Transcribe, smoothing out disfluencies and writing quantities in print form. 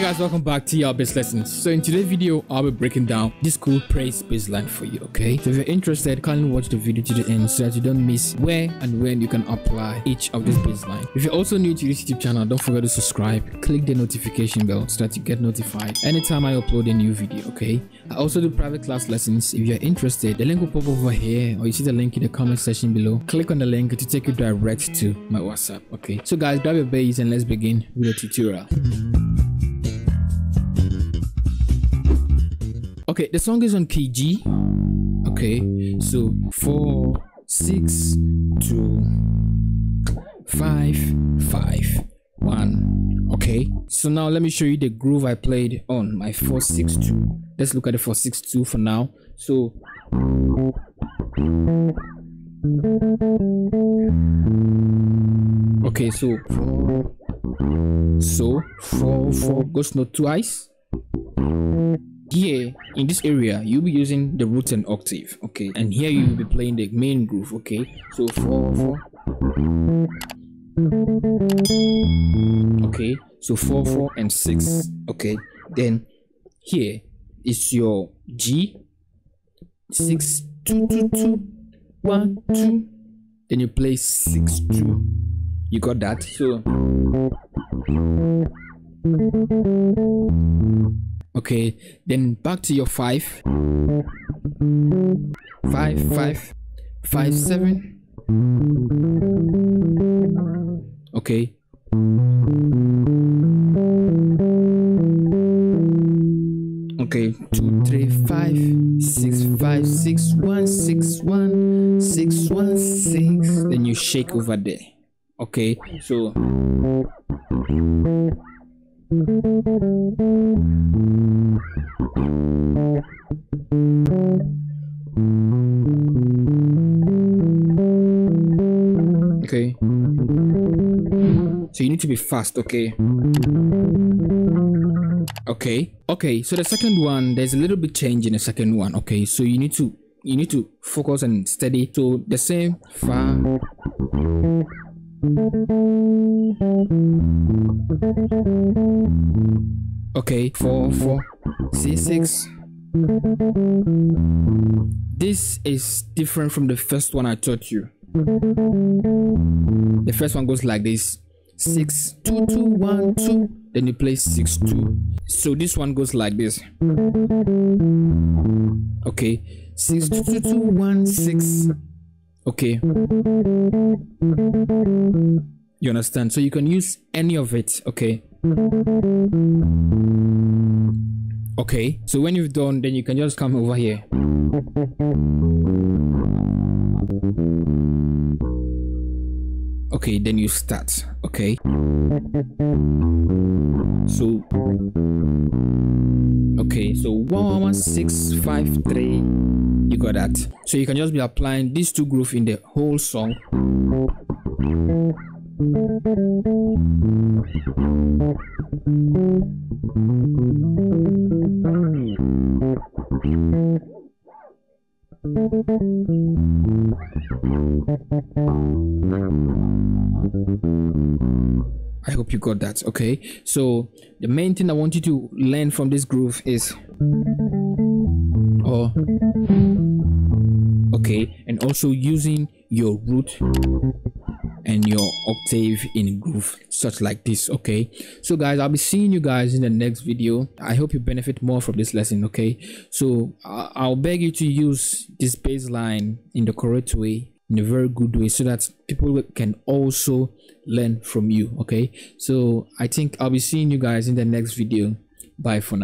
Guys, welcome back to your bass lessons. So in today's video I'll be breaking down this cool praise bass line for you. Okay, so if you're interested, kindly watch the video to the end so that you don't miss where and when you can apply each of this bass line. If you're also new to this YouTube channel, don't forget to subscribe, click the notification bell so that you get notified anytime I upload a new video. Okay, I also do private class lessons. If you're interested, the link will pop over here, or you see the link in the comment section below. Click on the link to take you direct to my WhatsApp. Okay, so guys, grab your bass and let's begin with the tutorial. Okay, the song is on key G. Okay, so 4, 6, 2, 5, 5, 1. Okay, so now let me show you the groove I played on my 4, 6, 2. Let's look at the 4, 6, 2 for now. So okay, so 4, 4 goes note twice. Here in this area you'll be using the root and octave. Okay, and here you will be playing the main groove. Okay, so 4, 4. Okay, so 4, 4 and 6. Okay, then here is your G, 6, 2, 2, 2, 1, 2. Then you play 6, 2. You got that? So okay, then back to your 5, 5, 5, 5, 7. Okay, okay, 2, 3, 5, 6, 5, 6, 1, 6, 1, 6, 1, 6. Then you shake over there. Okay, so okay, so you need to be fast. Okay, okay, so the second one, there's a little bit change in the second one. Okay, so you need to focus and steady. So the same 5. Okay, 4, 4, 6, 6. This is different from the first one I taught you. The first one goes like this: 6, 2, 2, 1, 2. Then you play 6, 2. So this one goes like this. Okay, 6, 2, 2, 2, 1, 6. Okay, you understand? So you can use any of it. Okay, okay, so when you've done, then you can just come over here. Okay, then you start. Okay, so okay, so 1, 1, 1, 6, 5, 3. You got that? So you can just be applying these two grooves in the whole song. I hope you got that. Okay, so the main thing I want you to learn from this groove is okay, and also using your root and your octave in groove such like this. Okay, so guys, I'll be seeing you guys in the next video. I hope you benefit more from this lesson. Okay, so I'll beg you to use this bass line in the correct way, in a very good way, so that people can also learn from you. Okay, so I think I'll be seeing you guys in the next video. Bye for now.